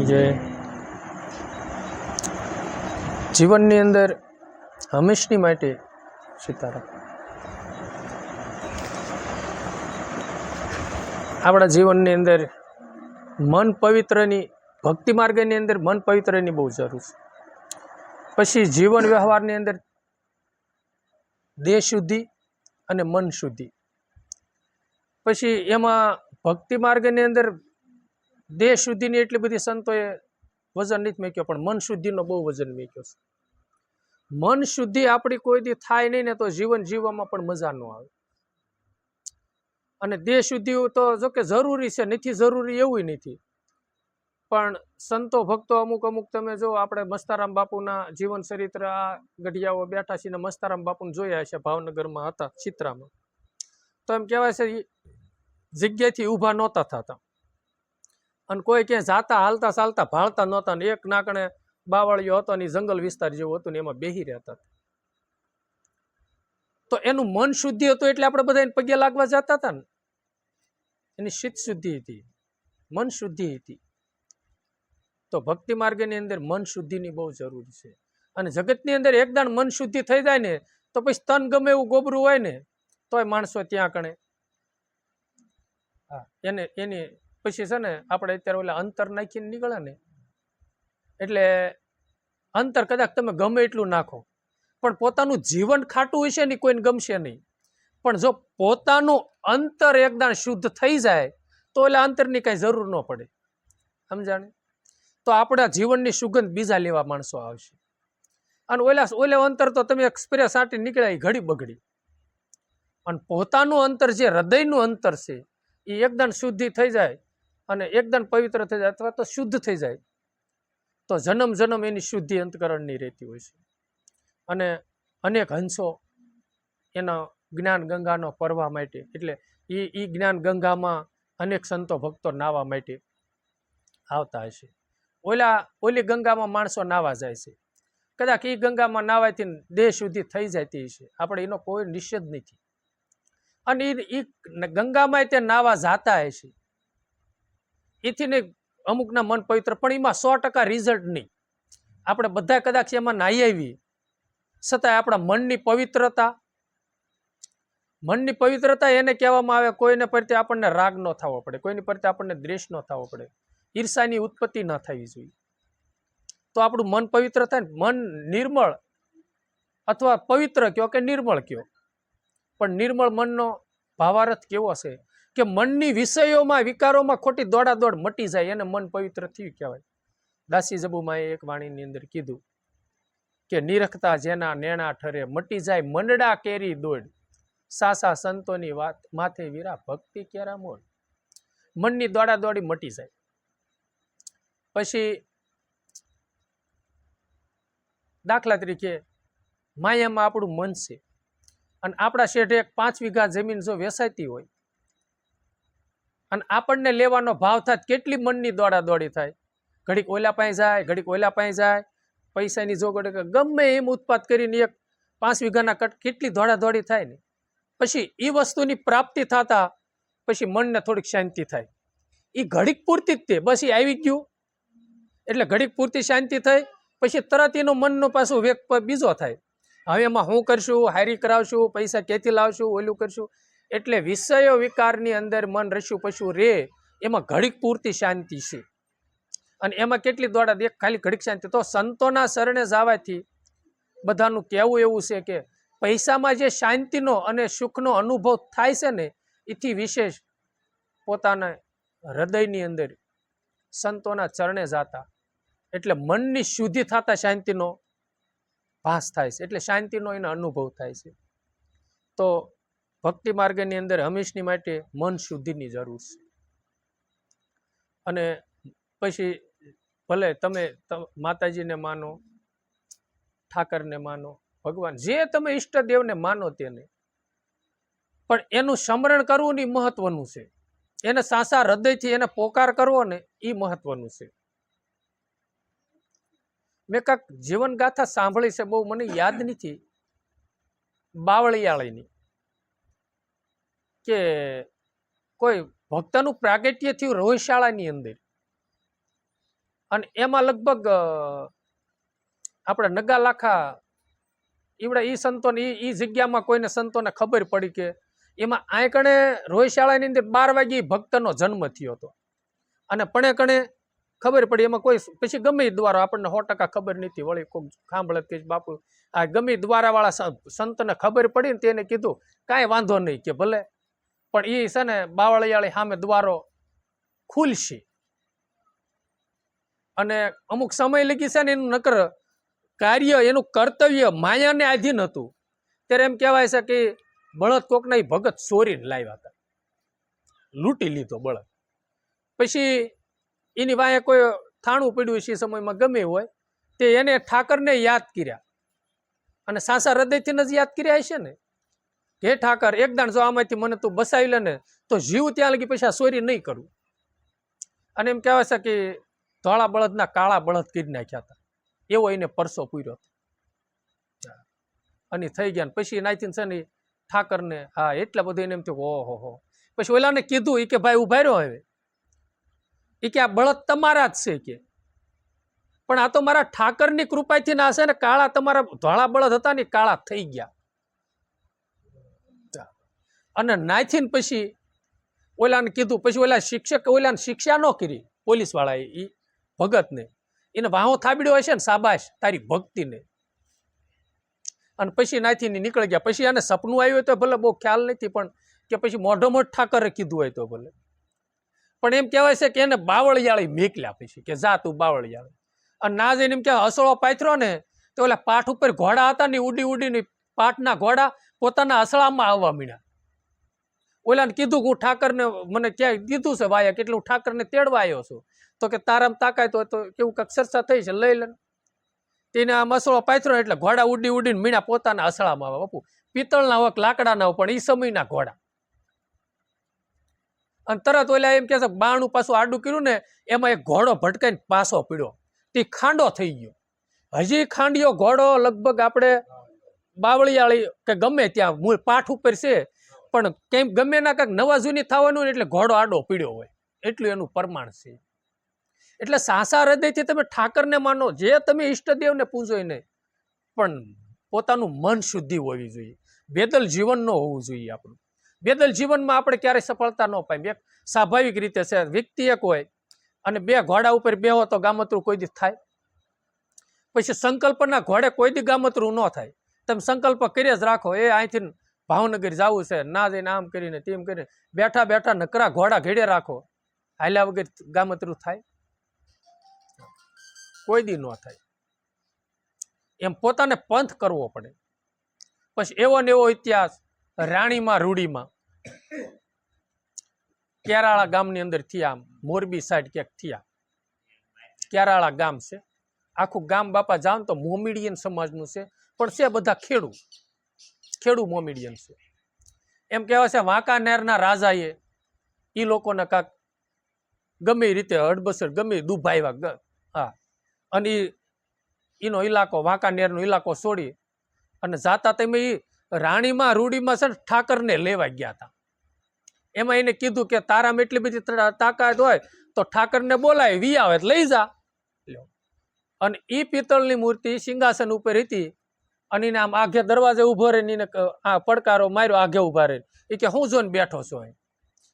જે જીવનની અંદર હંમેશની માટે સીતારામ આપણા જીવનની અંદર મન પવિત્રની ભક્તિ માર્ગની અંદર મન પવિત્રની બહુ જરૂર છે. પછી જીવન વ્યવહારની અંદર દેહ શુદ્ધિ અને મન શુદ્ધિ. પછી એમાં ભક્તિ માર્ગની અંદર દેહ શુદ્ધિની એટલી બધી સંતોએ વજન નથી મૂક્યો, પણ મન શુદ્ધિનો બહુ વજન મૂક્યો છે. મન શુદ્ધિ આપણી કોઈ દી થાય નહીં ને તો જીવન જીવવામાં પણ મજા ન આવે. અને દેહ શુદ્ધિ તો જો કે જરૂરી છે, નથી જરૂરી એવું નથી, પણ સંતો ભક્તો અમુક અમુક તમે જો આપણે મસ્તારામ બાપુના જીવન ચરિત્ર આ ગઢિયાઓ બેઠા છે ને મસ્તારામ બાપુને જોયા છે, ભાવનગરમાં હતા ચિત્રામાં, તો એમ કહેવાય છે જગ્યાથી ઊભા નહોતા થતા અને કોઈ ક્યાંય જાતા હાલતા ચાલતા ભાળતા નહોતા ને એક નાકણે બાવળિયો હતો ને જંગલ વિસ્તાર જેવું હતું ને એમાં બેહી રહેતા. તો એનું મન શુદ્ધિ હતું એટલે આપણે બધા પગે લાગવા જતા હતા ને. એની ચિત્ત શુદ્ધિ હતી, મન શુદ્ધિ હતી. તો ભક્તિ માર્ગની અંદર મન શુદ્ધિની બહુ જરૂરી છે. અને જગતની અંદર એકદમ મન શુદ્ધિ થઈ જાય ને તો પછી તન ગમે એવું ગોબરું હોય ને તોય માણસો ત્યાં કણે એને એની પછી છે ને આપણે અત્યારે ઓલા અંતર નાખીને નીકળે ને, એટલે અંતર કદાચ તમે ગમે એટલું નાખો પણ પોતાનું જીવન ખાટું હશે ને કોઈને ગમશે નહીં. પણ જો પોતાનું અંતર એકદમ શુદ્ધ થઈ જાય તો ઓલા અંતરની કાંઈ જરૂર ન પડે. સમજાણે? તો આપણા જીવનની સુગંધ બીજા લેવા માણસો આવશે. અને ઓલા અંતર તો તમે એક્સપ્રેસ આટી નીકળ્યા ઘડી બગડી. અને પોતાનું અંતર જે હૃદયનું અંતર છે એ એકદમ શુદ્ધિ થઈ જાય અને એકદમ પવિત્ર થઈ જાય અથવા તો શુદ્ધ થઈ જાય તો જન્મ જન્મ એની શુદ્ધિ અંતકરણની રહેતી હોય છે. અને અનેક હંસો એના જ્ઞાન ગંગાનો પરવા માટે, એટલે એ જ્ઞાન ગંગામાં અનેક સંતો ભક્તો નાવા માટે આવતા હશે. ઓલી ગંગામાં માણસો નાવા જાય છે, કદાચ એ ગંગામાં નાવાથી દેહ શુદ્ધિ થઈ જતી હશે, આપણે એનો કોઈ નિષેધ નથી. અને એ ગંગામાં તે નાવા જાતા હશે એથી ને અમુકના મન પવિત્ર, પણ એમાં 100% રિઝલ્ટ નહીં. આપણે બધા કદાચ એમાં નાહી આવી છતાં આપણા મનની પવિત્રતા એને કહેવામાં આવે કોઈને પ્રત્યે આપણને રાગ ન થવો પડે, કોઈની પ્રત્યે આપણને દ્વેષ ન થવો પડે, ઈર્ષાની ઉત્પત્તિ ન થવી જોઈએ. તો આપણું મન પવિત્ર થાય ને. મન નિર્મળ અથવા પવિત્ર કયો કે નિર્મળ કયો, પણ નિર્મળ મનનો ભાવાર્થ કેવો છે કે મનની વિષયોમાં વિકારોમાં ખોટી દોડાદોડ મટી જાય, એને મન પવિત્ર થયું કહેવાય. દાસી જબુમાએ એક વાણીની અંદર કીધું કે નિરખતા જેના નેણા ઠરે મટી જાય મંડડા કેરી દોડ, સાસા સંતોની વાત માથે વીરા ભક્તિ કેરા મોડ. મનની દોડાદોડી મટી જાય. પછી દાખલા તરીકે માયામાં આપણું મન છે અને આપણા શેઠે 5 વીઘા જમીન જો વેચાતી હોય અને આપણને લેવાનો ભાવ થાય, કેટલી મનની દોડાદોડી થાય. ઘડીક ઓલા પાસે જાય, ઘડીક ઓલા પાસે જાય, પૈસાની જોગડ ગમે એમ ઉત્પાદ કરીને 5 વીઘાના કટ કેટલી દોડાદોડી થાય ને. પછી એ વસ્તુની પ્રાપ્તિ થતા પછી મનને થોડીક શાંતિ થાય. એ ઘડીક પૂરતી જ તે બસ એ આવી ગયું એટલે ઘડીક પૂરતી શાંતિ થઈ, પછી તરત એનો મનનો પાછું વેગ બીજો થાય. હવે એમાં શું કરશું, હારી કરાવશું, પૈસા ક્યાંથી લાવશું, ઓલું કરશું. એટલે વિષયો વિકારની અંદર મન રસ્યું પશું રે એમાં ઘડીક પૂરતી શાંતિ છે. અને એમાં કેટલી દોડા દેખ ખાલી ઘડીક શાંતિ. તો સંતોના શરણે જવાથી બધાનું કહેવું એવું છે કે પૈસામાં જે શાંતિનો અને સુખનો અનુભવ થાય છે ને એથી વિશેષ પોતાના હૃદયની અંદર સંતોના ચરણે જાતા એટલે મનની શુદ્ધિ થતા શાંતિનો ભાસ થાય છે, એટલે શાંતિનો એનો અનુભવ થાય છે. તો ભક્તિ માર્ગની અંદર હંમેશની માટે મન શુદ્ધિની જરૂર છે. અને પછી ભલે તમે માતાજીને માનો, ઠાકરને માનો, ભગવાન જે તમે ઈષ્ટદેવને માનો તેને, પણ એનું સ્મરણ કરવું ને મહત્વનું છે. એને સાસા હૃદયથી એને પોકાર કરવો ને એ મહત્વનું છે. મેં કાંક જીવન ગાથા સાંભળી છે, બહુ મને યાદ નથી, બાવળિયાળીની, કે કોઈ ભક્તનું પ્રાગટ્ય થયું રોહિશાળાની અંદર અને એમાં લગભગ આપણે નગા લાખા ઈવડે ઈ સંતોને ઈ જગ્યામાં કોઈને સંતોને ખબર પડી કે એમાં આ કણે રોયશાળાની અંદર 12 વાગે ભક્તનો જન્મ થયો હતો અને પણે કણે ખબર પડી એમાં કોઈ પછી ગમે દ્વારો આપણને 100% ખબર નથી વળી કોઈ સાંભળે કે બાપુ આ ગમે દ્વારાવાળા સંતને ખબર પડી ને તેને કીધું કાંઈ વાંધો નહીં કે ભલે પણ એ છે ને બાવળિયાળી સામે દ્વારો ખુલશે અને અમુક સમય લગી છે ને એનું નકર કાર્ય એનું કર્તવ્ય માયાને આધીન હતું ત્યારે એમ કહેવાય છે કે બળદ કોકના ભગત ચોરીને લાવ્યા હતા લૂંટી લીધો બળદ પછી એની વાંહે કોઈ થાણું પડ્યું છે સમયમાં ગમે હોય તે એને ઠાકરને યાદ કર્યા અને સાસા હૃદયથી જ યાદ કર્યા હશે ને હે ઠાકર એક દાણ જો આમાંથી મને તું બસાવી લે ને તો જીવ ત્યાં લગી પછી આ ચોરી નહીં કરું અને એમ કહેવાય છે કે ધોળા બળદના કાળા બળદ કરી નાખ્યા હતા એવો એને પરસો પૂર્યો હતો અને થઈ ગયા પછી નાઈથી છે ને ઠાકરને હા એટલા બધું એને એમ થયું ઓહો હો પછી ઓલાને કીધું એ કે ભાઈ ઉભા રહ્યો હવે એ કે આ બળદ તમારા જ છે કે પણ આ તો મારા ઠાકરની કૃપાથી ના છે ને કાળા તમારા ધોળા બળદ હતા ને કાળા થઈ ગયા અને નાથીને પછી ઓલાને કીધું પછી ઓલા શિક્ષક ઓલાને શિક્ષા ન કરી પોલીસ વાળાએ એ ભગતને એને વાહો થાબડ્યો હશે ને શાબાશ તારી ભક્તિને અને પછી નાથીને નીકળી ગયા પછી આને સપનું આવ્યું હોય તો ભલે બહુ ખ્યાલ નથી પણ કે પછી મોઢો મોઢ ઠાકરે કીધું હોય તો ભલે પણ એમ કહેવાય છે કે એને બાવળિયાળી મેકલ્યા પછી કે જા તું બાવળિયાળી અને ના જઈને એમ કે હસળો પાથરો ને તો ઓલા પાઠ ઉપર ઘોડા હતા ને ઉડી ઉડીને પાઠના ઘોડા પોતાના હસળામાં આવવા મીડ્યા ઓલાને કીધું કે હું ઠાકરને મને ક્યાંય દીધું છે વાયા કેટલું હું ઠાકરને તેડવા આવ્યો છું તો કે તારામાં તાકાત હોય તો કેવું કંઈક ચર્ચા થઈ છે લઈ લે તેને આમ હસળો પાથરો એટલે ઘોડા ઉડી ઉડીને મીણા પોતાના હસળામાં આવે બાપુ પિત્તળના હોય લાકડાના હોય પણ એ સમયના ઘોડા અને તરત ઓલા એમ કે છે બાણું પાછું આડું કર્યું ને એમાં એક ઘોડો ભટકાઈને પાછો પીડ્યો તે ખાંડો થઈ ગયો હજી ખાંડિયો ઘોડો લગભગ આપણે બાવળિયાળી કે ગમે ત્યાં મૂળ પાઠ ઉપર છે પણ કેમ ગમે ના કાંઈક નવા જૂની થવાનું ને એટલે ઘોડો આડો પીડ્યો હોય એટલું એનું પ્રમાણ છે એટલે સાસા હૃદયથી તમે ઠાકરને માનો જે તમે ઈષ્ટદેવને પૂજો નહીં પણ પોતાનું મન શુદ્ધિ હોવી જોઈએ બેદલ જીવન ન હોવું જોઈએ આપણું બેદલ જીવનમાં આપણે ક્યારેય સફળતા ન પામીએ એક સ્વાભાવિક રીતે છે વ્યક્તિ એક હોય અને બે ઘોડા ઉપર બેહો તો ગામતરું કોઈ દી થાય પછી સંકલ્પના ઘોડે કોઈ દી ગામતરું ન થાય તમે સંકલ્પ કરી જ રાખો એ અહીંથી ભાવનગર જવું છે ના જઈને આમ કરીને તેમ કરીને બેઠા બેઠા નકરા ઘોડા ઘેડે રાખો હાલ્યા વગર ગામતરું થાય કોઈ દી ન થાય એમ પોતાને પંથ કરવો પડે પછી એવો ને એવો ઇતિહાસ રાણીમાં રૂડીમાં કેરાળા ગામની અંદર થયા મોરબી સાઈડ ક્યાંક થયા કેરાળા ગામ છે આખું ગામ બાપા જાવ તો મોમેડિયન સમાજનું છે પણ છે બધા ખેડૂ મોમેડિયન છે એમ કહેવાય છે વાંકાનેરના રાજાએ એ લોકોને કાંક ગમે રીતે હડબસર ગમે દુભાવ્યા હા અને એનો ઇલાકો વાંકાનેરનો ઇલાકો છોડી અને જાતા તમે એ રાણીમાં રૂડીમાં છે ઠાકરને લેવા ગયા હતા એમાં એને કીધું કે તારામાં એટલી બધી તાકાત હોય તો ઠાકરને બોલાય વી આવે લઈ જા અને એ પિત્તળની મૂર્તિ સિંહાસન ઉપર હતી અને એને આમ આઘે દરવાજે ઉભો રહીને એને આ પડકારો માર્યો આઘે ઉભા રહીને એ કે હું જોઈને બેઠો છો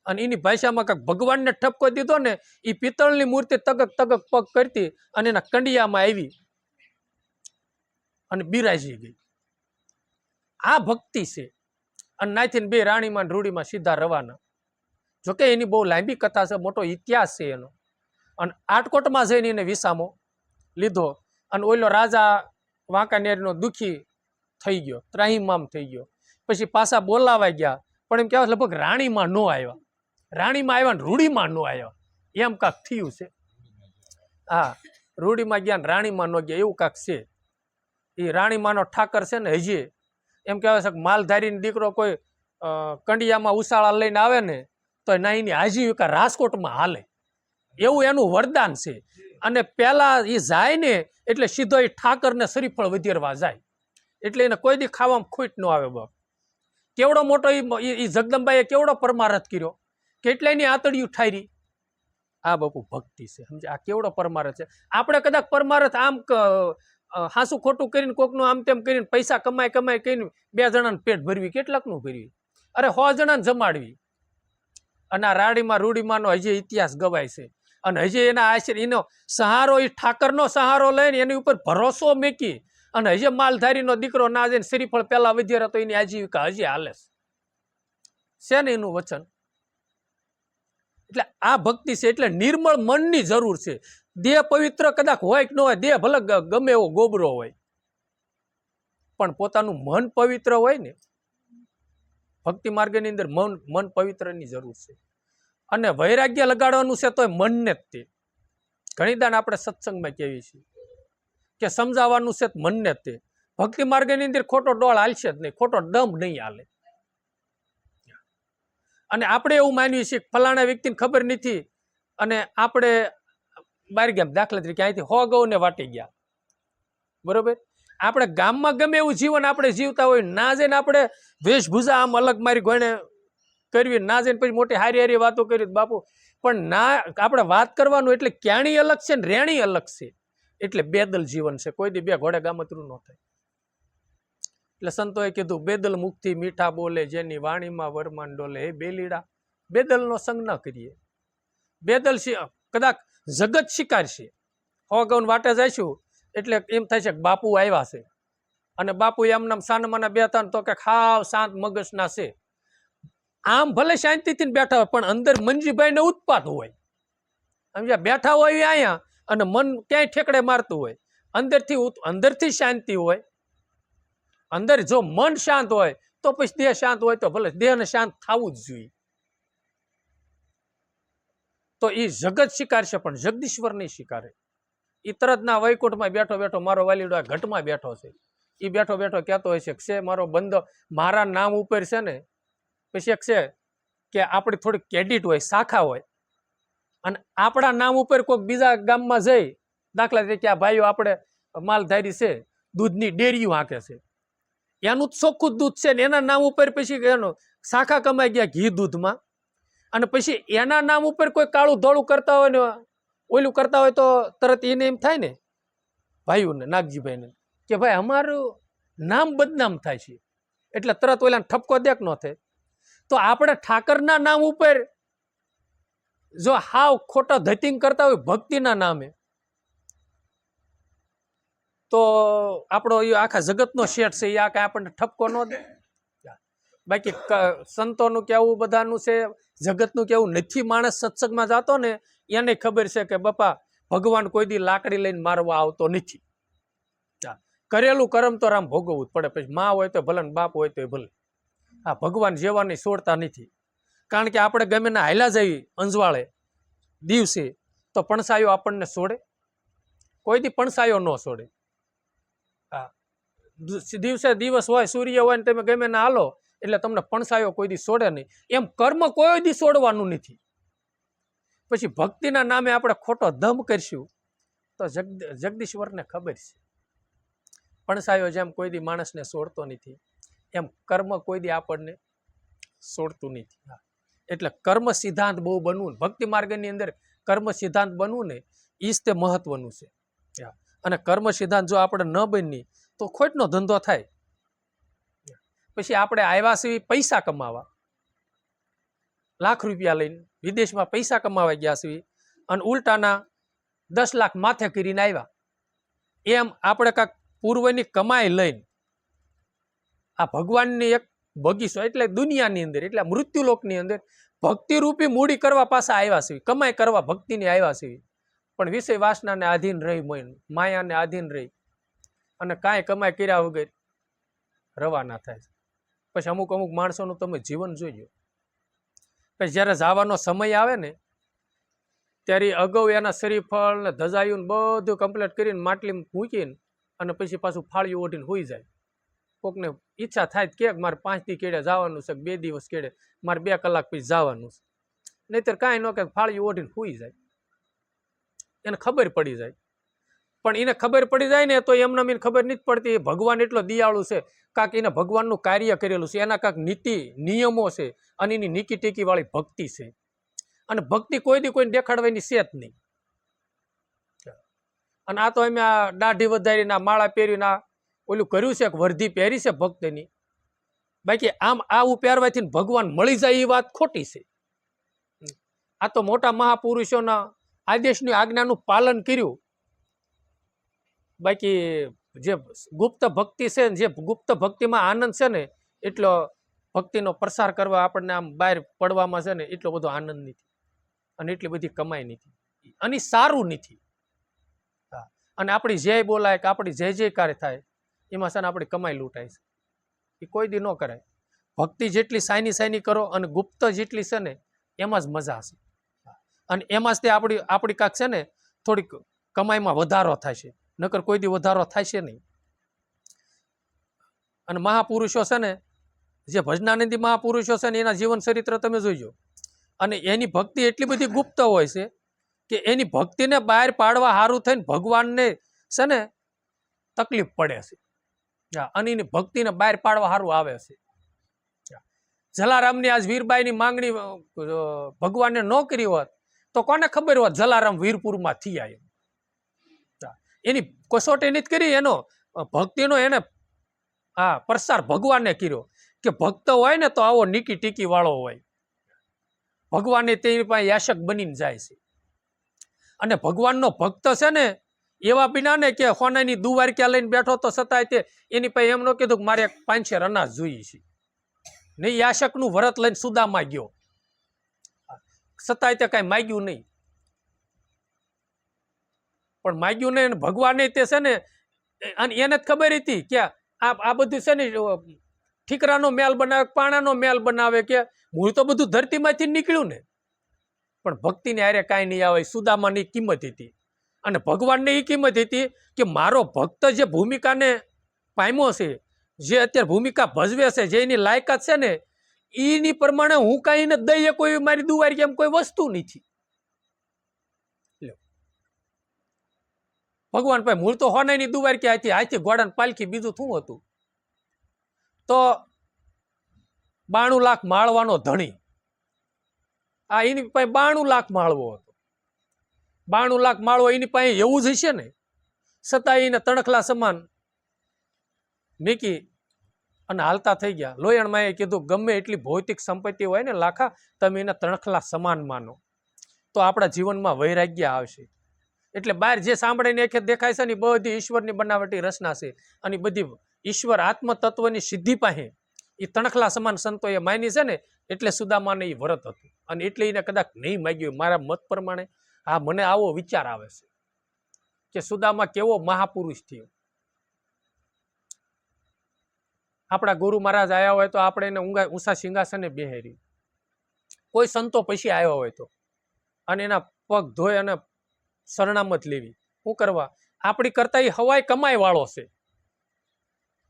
અને એની ભાષામાં કાંઈક ભગવાનને ઠપકો દીધો ને એ પિત્તળની મૂર્તિ તગક તગક પગ કરતી અને એના કંડિયામાં આવી અને બિરાજી ગઈ આ ભક્તિ છે અને નાથી બે રાણીમાં રૂડીમાં સીધા રવાના જોકે એની બહુ લાંબી કથા છે મોટો ઇતિહાસ છે એનો અને આટકોટમાં જઈને એને વિસામો લીધો અને ઓલો રાજા વાંકાનેરનો દુખી થઈ ગયો ત્રાહીમામ થઈ ગયો પછી પાછા બોલાવા ગયા પણ એમ કહેવાય લગભગ રાણીમાં ન આવ્યા રાણીમાં આવ્યા ને રૂડીમાં ન આવ્યા એમ કાંક થયું છે હા રૂડીમાં ગયા ને રાણીમાં ન ગયા એવું કાંક છે એ રાણીમાંનો ઠાકર છે ને હજી એમ કહેવાય છે કે માલધારીનો દીકરો કોઈ કંડિયામાં ઉસાળા લઈને આવે ને તો ના એની આજીવિકા રાજકોટમાં હાલે એવું એનું વરદાન છે અને પહેલા એ જાય ને એટલે સીધો એ ઠાકરને શ્રીફળ વધેરવા જાય એટલે એને કોઈ દી ખાવામાં ખોટ ન આવે બાપ કેવડો મોટો એ જગદંબાએ કેવડો પરમારથ કર્યો કેટલાયની આતડિયું ઠારી આ બાપુ ભક્તિ છે. સમજે આ કેવડો પરમારથ છે. આપણે કદાચ પરમારથ આમ હાસું ખોટું કરીને કોકનું આમ તેમ કરીને પૈસા કમાય કરીને 2 જણાને પેટ ભરવી, કેટલાકનું ભરવી? અરે 100 જણાને જમાડવી. અને આ રાડીમાં રૂડીમાંનો હજી ઇતિહાસ ગવાય છે. અને હજી એના આશ્રય એનો સહારો, એ ઠાકરનો સહારો લઈને એની ઉપર ભરોસો મૂકી અને હજી માલધારીનો દીકરો ના જઈને શ્રીફળ પેલા વધ્યા તો એની આજીવિકા હજી હાલે છે ને એનું વચન. એટલે આ ભક્તિ છે. એટલે નિર્મળ મનની જરૂર છે. દેહ પવિત્ર કદાચ હોય કે ન હોય, દેહ ભલે ગમે એવો ગોબરો હોય, પણ પોતાનું મન પવિત્ર હોય ને, ભક્તિ માર્ગની અંદર મન પવિત્રની જરૂર છે. અને વૈરાગ્ય લગાડવાનું છે તો મનને જ તે. ઘણી દાન આપણે સત્સંગમાં કહીએ છીએ કે સમજાવવાનું છે મનને જ તે. ભક્તિ માર્ગની અંદર ખોટો ડોળ હાલશે જ નહીં, ખોટો દમ નહીં હાલે. અને આપણે એવું માનીએ છીએ ફલાણા વ્યક્તિને ખબર નથી અને આપણે બહાર ગયા, દાખલા તરીકે અહીંથી 100 ગૌને વાટી ગયા, બરોબર? આપણે ગામમાં ગમે એવું જીવન આપણે જીવતા હોય, ના જઈને આપણે વેશભૂષા આમ અલગ મારી ગોણે કરવી, ના જઈને પછી મોટી હારી હારી વાતો કરી બાપુ, પણ ના આપણે વાત કરવાનું એટલે ક્યાણી અલગ છે ને રેણી અલગ છે. એટલે બેદલ જીવન છે. કોઈ દી 2 ઘોડે ગામતરું ન થાય. એટલે સંતોએ કીધું બેદલ મુખથી મીઠા બોલે, જેની વાણીમાં વરમાન ડોલે. હે બેલીડા, બેદલનો સંગ ન કરીએ. બેદલ કદાચ જગત શિકારશે. 100 ગૌને વાટે જઈશું એટલે એમ થાય છે કે બાપુ આવ્યા છે, અને બાપુ એમનામ સાનમાના બેઠા તો કે ખાવ શાંત મગજના છે. આમ ભલે શાંતિથી બેઠા હોય પણ અંદર મંજીભાઈ ને ઉત્પાત હોય. સમજ્યા? બેઠા હોય અહીંયા અને મન ક્યાંય ઠેકડે મારતું હોય. અંદરથી શાંતિ હોય. અંદર જો મન શાંત હોય તો પછી દેહ શાંત હોય તો ભલે દેહને શાંત થવું જ જોઈએ. તો એ જગત શિકારશે પણ જગદીશ્વર નહીં શિકારે. એ તરત ના વૈકુંઠમાં બેઠો બેઠો મારો વાલીડો આ ઘટમાં બેઠો છે, એ બેઠો બેઠો કહેતો હોય છે કે મારો બંધો મારા નામ ઉપર છે ને. પછી એક છે કે આપણી થોડી ક્રેડિટ હોય, શાખા હોય, અને આપણા નામ ઉપર કોઈક બીજા ગામમાં જઈ, દાખલા તરીકે આ ભાઈઓ આપણે માલધારી છે, દૂધની ડેરીઓ હાંકે છે, એનું ચોખ્ખું દૂધ છે ને એના નામ ઉપર પછી એનો શાખા કમાઈ ગયા ઘી દૂધમાં, અને પછી એના નામ ઉપર કોઈ કાળું ધોળું કરતા હોય ને ઓલું કરતા હોય તો તરત એને એમ થાય ને ભાઈઓને, નાગજીભાઈને, કે ભાઈ અમારું નામ બદનામ થાય છે, એટલે તરત ઓલાને ઠપકો દેખ ન થાય. તો આપણે ઠાકરના નામ ઉપર જો હાવ ખોટો ધતિંગ કરતા હોય ભક્તિના નામે, તો આપણો એ આખા જગતનો શેઠ છે, એ આ કાંઈ આપણને ઠપકો ન દે. બાકી સંતોનું કેવું બધાનું છે, જગતનું કેવું નથી. માણસ સત્સંગમાં જતો ને એને ખબર છે કે બાપા ભગવાન કોઈ દી લાકડી લઈને મારવા આવતો નથી. કરેલું કરમ તો રામ ભોગવવું જ પડે. પછી માં હોય તો ભલે ને બાપ હોય તો ભલે. હા, ભગવાન જેવાની છોડતા નથી. કારણ કે આપણે ગમે ના હાયલા જઈએ અંજવાળે દિવસે તો પણસાયો આપણને છોડે? કોઈ દી પણસાયો ન છોડે. હા, દિવસે દિવસ હોય, સૂર્ય હોય ને તમે ગમે ના હાલો એટલે તમને પણસાયો કોઈ દી છોડે નહીં. એમ કર્મ કોઈ દી છોડવાનું નથી. પછી ભક્તિના નામે આપણે ખોટો ધમ કરશું તો જગદીશ્વરને ખબર છે. પણસાયો જેમ કોઈ દી માણસને છોડતો નથી, એમ કર્મ કોઈ દી આપણને છોડતું નથી. એટલે કર્મ સિદ્ધાંત બહુ બનવું, ભક્તિ માર્ગની અંદર કર્મ સિદ્ધાંત બનવું ને એ જ તે મહત્વનું છે. અને કર્મ સિદ્ધાંત જો આપણે ન બની તો ખોટનો ધંધો થાય. પછી આપણે આવ્યા છીએ પૈસા કમાવા, લાખ રૂપિયા લઈને વિદેશમાં પૈસા કમાવા ગયા છીએ અને ઉલટાના 10 લાખ માથે કરીને આવ્યા. એમ આપણે કાંક પૂર્વની કમાઈ લઈને આ ભગવાનની એક બગીચો એટલે દુનિયાની અંદર એટલે મૃત્યુલોકની અંદર ભક્તિરૂપી મૂડી કરવા પાછા આવ્યા છે, કમાઈ કરવા ભક્તિની આવ્યા છે. પણ વિષય વાસનાને આધીન રહી, માયાને આધીન રહી અને કાંઈ કમાઈ કર્યા વગર રવાના થાય. પછી અમુક માણસોનું તમે જીવન જોઈજો. પછી જ્યારે જવાનો સમય આવે ને ત્યારે અગાઉ એના શરીફળ ને ધજાયું બધું કમ્પ્લીટ કરીને માટલી મૂકીને અને પછી પાછું ફાળિયું ઓઢીને હોઈ જાય. કોકને ઈચ્છા થાય કે મારે 5 દી કેડે જવાનું છે, 2 દિવસ કેડે મારે 2 કલાક પછી જવાનું છે, નહીતર કાંઈ ન કે ફાળિયું ઓઢીને હોઈ જાય. એને ખબર પડી જાય. પણ એને ખબર પડી જાય ને તો એમને મને ખબર નથી પડતી ભગવાન એટલો દિયાળુ છે, કાંક એને ભગવાનનું કાર્ય કરેલું છે, એના કાંક નીતિ નિયમો છે અને એની નીકી ટેકી વાળી ભક્તિ છે. અને ભક્તિ કોઈ દી કોઈને દેખાડવાની છે જ નહીં. અને આ તો અમે આ દાઢી વધારીને માળા પહેરીને ઓલું કર્યું છે, વર્ધી પહેરી છે ભક્તની. બાકી આમ આવું પહેરવાથી ભગવાન મળી જાય એ વાત ખોટી છે. આ તો મોટા મહાપુરુષોના આદેશની આજ્ઞાનું પાલન કર્યું. બાકી જે ગુપ્ત ભક્તિ છે, જે ગુપ્ત ભક્તિમાં આનંદ છે ને, એટલો ભક્તિનો પ્રસાર કરવા આપણને આમ બહાર પડવામાં છે ને એટલો બધો આનંદ નથી, અને એટલી બધી કમાઈ નથી, અને સારું નથી. અને આપણી જય બોલાય કે આપણી જય જયકાર થાય એમાં છે ને આપણી કમાઈ લૂંટાય છે. એ કોઈ દી ન કરાય. ભક્તિ જેટલી સાયની સાયની કરો અને ગુપ્ત જેટલી છે ને એમાં જ મજા છે. અને એમાં જ તે આપણી કાંક છે ને થોડીક કમાઈમાં વધારો થાય છે, નકર કોઈ દી વધારો થાય છે નહીં. અને મહાપુરુષો છે ને, જે ભજનાનંદી મહાપુરુષો છે ને, એના જીવન ચરિત્ર તમે જોઈજો. અને એની ભક્તિ એટલી બધી ગુપ્ત હોય છે કે એની ભક્તિને બહાર પાડવા સારું થઈને ભગવાનને છે ને તકલીફ પડે છે. અને એની ભક્તિને બહાર પાડવા સારું આવે છે. જલારામની આજ વીરબાઈની માંગણી ભગવાનને ન કરી હોત તો કોને ખબર હોત જલારામ વીરપુરમાં થી આવ્યો. એની કસોટી નથી કરી, એનો ભક્તિનો એને પ્રસાર ભગવાનને કર્યો. કે ભક્ત હોય ને તો આવો નીકી ટીકી વાળો હોય. ભગવાનને તેની પાસે યાશક બનીને જાય છે. અને ભગવાનનો ભક્ત છે ને એવા બિના ને કે સોનાની દુવારક્યા લઈને બેઠો તો છતાંય તે એની પાસે એમ ન કીધું કે મારે 5 શેર અનાજ જોઈએ છે. નહીં, યાશકનું વરત લઈને સુદામા ગયો, છતાંય તે કાંઈ માગ્યું નહીં. પણ માગ્યું નહીં. ભગવાને તે છે ને, અને એને જ ખબર હતી કે આ બધું છે ને ઠીકરાનો મેલ બનાવે, પાણાનો મેલ બનાવે, કે મૂળ તો બધું ધરતીમાંથી નીકળ્યું ને. પણ ભક્તિને હારે કાંઈ નહીં આવે. સુદામાની કિંમત હતી. અને ભગવાનને એ કિંમત હતી કે મારો ભક્ત જે ભૂમિકાને પામ્યો છે, જે અત્યારે ભૂમિકા ભજવે છે, જે એની લાયકાત છે ને, એની પ્રમાણે હું કાંઈ ને દઈએ કોઈ મારી દુવારી કેમ કોઈ વસ્તુ નથી. ભગવાન પાસે મૂળ તો હોનાની દુવારી કે હાથી ઘોડાને પાલખી, બીજું શું હતું? તો 92 લાખ માળવાનો ધણી, આ એની પાસે 92 લાખ માળવો હતો. 92 લાખ માળવો એની પાસે એવું જ હશે ને, છતાં એને તણખલા સમાન મેકી અને હાલતા થઈ ગયા. લોયણમાં કીધું ગમે એટલી ભૌતિક સંપત્તિ હોય ને લાખા, તમે એને તણખલા સમાન માનો તો આપણા જીવનમાં વૈરાગ્ય આવશે. એટલે બહાર જે સાંભળીને એક દેખાય છે ને બધી ઈશ્વરની બનાવટી રચના છે. અને બધી ઈશ્વર આત્મ તત્વની સિદ્ધિ પાસે એ તણખલા સમાન સંતોએ માની છે ને, એટલે સુદામાને એ વ્રત હતું. અને એટલે એને કદાચ નહીં માગ્યું. મારા મત પ્રમાણે મને આવો વિચાર આવે છે કે સુદામા કેવો મહાપુરુષ થયો. આપણા ગુરુ મહારાજ આવ્યા હોય તો આપણે એને ઊંચા સિંહાસને બેહારી, કોઈ સંતો પછી આવ્યો હોય તો, અને એના પગ ધોઈ અને શરણામત લેવી. શું કરવા? આપણી કરતા એ હવાઈ કમાઈ વાળો છે,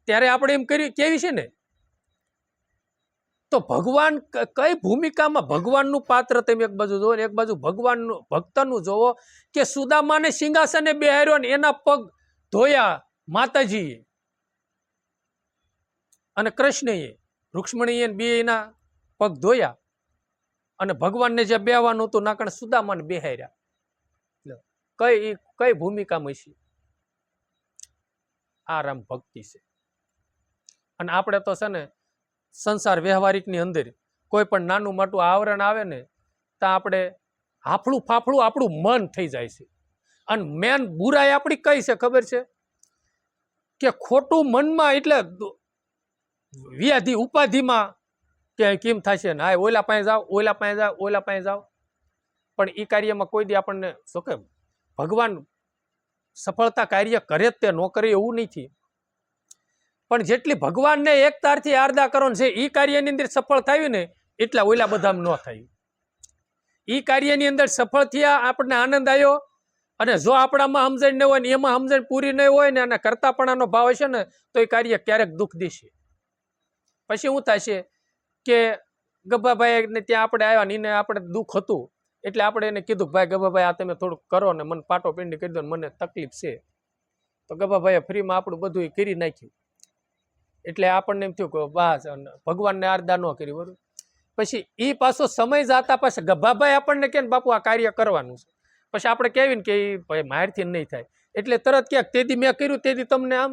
ત્યારે આપણે એમ કરી કેવી છે ને. તો ભગવાન કઈ ભૂમિકામાં ભગવાનનું પાત્ર તમે એક બાજુ જોવો ને એક બાજુ ભગવાનનું ભક્તનું જોવો કે સુદામાને સિંહાસને બેહાર્યો ને એના પગ ધોયા માતાજીએ અને કૃષ્ણએ, રૂક્ષ્મણીએ બે એના પગ ધોયા. અને ભગવાનને જે બેહવાનું હતું નાકણ સુદામાને બેહાર્યા. કઈ ભૂમિકામાં છે? આ રામ ભક્તિ છે. અને આપણે તો છે ને સંસાર વ્યવહારિકની અંદર કોઈ પણ નાનું મોટું આવરણ આવે ને તો આપણે હાફળું ફાફળું આપણું મન થઈ જાય છે. અને મેન બુરાઈ આપણી કઈ છે ખબર છે? કે ખોટું મનમાં, એટલે વ્યાધિ ઉપાધિમાં કે કેમ થાય છે ને, હા ઓલા પાસે જાઓ, ઓલા પાસે જાઓ, ઓલા પાસે જાઓ. પણ એ કાર્યમાં કોઈ દી આપણને શું કે ભગવાન સફળતા કાર્ય કરે જ તે ન કરે એવું નથી. પણ જેટલી ભગવાનને એક તારથી આરદા કરો છે એ કાર્યની અંદર સફળ થયું ને એટલા ઓલા બધા ન થયું. એ કાર્યની અંદર સફળ થયા, આપણને આનંદ આવ્યો. અને જો આપણામાં સમજણ ન હોય ને એમાં સમજણ પૂરી નહીં હોય ને અને કરતાપણાનો ભાવ હશે ને તો એ કાર્ય ક્યારેક દુઃખ દેશે. પછી શું થશે કે ગભાભાઈ ને ત્યાં આપણે આવ્યા ને એને આપણે દુઃખ હતું એટલે આપણે એને કીધું ભાઈ ગભાભાઈ આ તમે થોડુંક કરો ને મને પાટો પિંડી કરી દો ને મને તકલીફ છે. તો ગભાભાઈએ ફ્રીમાં આપણું બધું કરી નાખ્યું. એટલે આપણને એમ થયું કે બસ ભગવાનને આરદા ન કરી. બરોબર, પછી એ પાછો સમય જાતા પછી ગભાભાઈ આપણને કે બાપુ આ કાર્ય કરવાનું છે, પછી આપણે કહેવી ને કે એ ભાઈ મારથી નહીં થાય, એટલે તરત ક્યાંક તેદી મેં કર્યું તેદી તમને આમ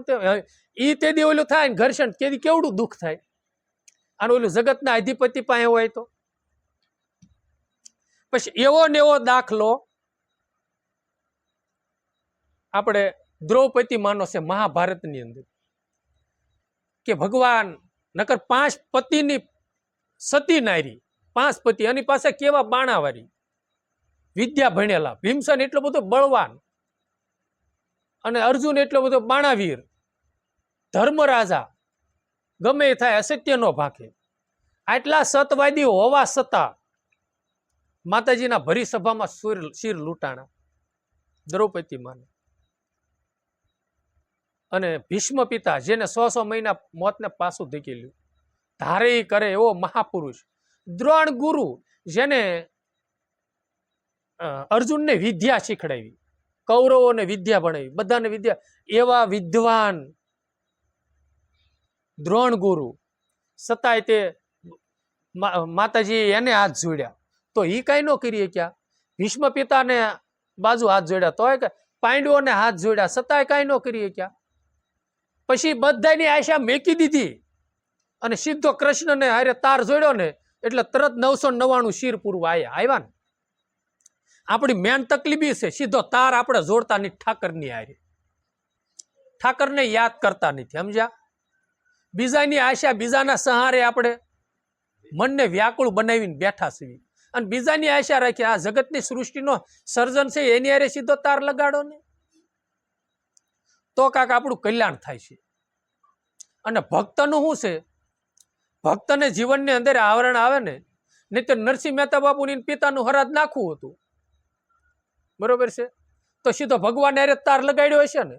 એ તેદી ઓલું થાય ને ઘર્ષણ તેદી કેવડું દુઃખ થાય. અને ઓલું જગતના અધિપતિ પાસે હોય તો પછી એવો ને એવો દાખલો આપણે દ્રૌપદી માનો છે મહાભારતની અંદર, કે ભગવાન નકર 5 પતિની સતી નારી, 5 પતિ, એની પાસે કેવા બાણાવારી, વિદ્યા ભણેલા, ભીમસેન એટલો બધો બળવાન અને અર્જુન એટલો બધો બાણાવીર, ધર્મરાજા, ગમે એ થાય અસત્ય નો ભાખે, આટલા સતવાદી હોવા છતાં માતાજીના ભરી સભામાં શિર લૂંટાણા દ્રૌપદી માને. અને ભીષ્મ પિતા જેને 100 મહિના મોતને પાછું ધકેલ્યું, ધારે કરે એવો મહાપુરુષ, દ્રોણ ગુરુ જેને અર્જુનને વિદ્યા શીખડાવી, કૌરવોને વિદ્યા ભણાવી, બધાને વિદ્યા, એવા વિદ્વાન દ્રોણ ગુરુ, છતાંય તે માતાજી એને હાથ જોડ્યા તો એ કઈ ન કરીએ ક્યાં. ભીષ્મ પિતાને બાજુ હાથ જોડ્યા તોય, પાંડવોને હાથ જોડ્યા છતાંય કઈ ન કરીએ ક્યાં. પછી બધાની આશા મેકી દીધી અને સીધો કૃષ્ણને હારે તાર જોડ્યો ને એટલે તરત 999 શિર પૂરું આવ્યા ને. આપણી મેન તકલીફ છે સીધો તાર આપણે જોડતા નહીં ઠાકરની હારે, ઠાકરને યાદ કરતા નથી, સમજ્યા? બીજાની આશા, બીજાના સહારે આપણે મનને વ્યાકુળ બનાવીને બેઠા છીએ અને બીજાની આશા રાખી. આ જગતની સૃષ્ટિનો સર્જન છે એની હારે સીધો તાર લગાડો ને તો કાક આપણું કલ્યાણ થાય છે. અને ભક્તનું શું છે, ભક્તને જીવનની અંદર આવરણ આવે ને, નહીં તો નરસિંહ મહેતા બાપુની પિતાનું હરાજ નાખવું હતું, બરોબર છે, તો સીધો ભગવાન હારે તાર લગાડ્યો હશે ને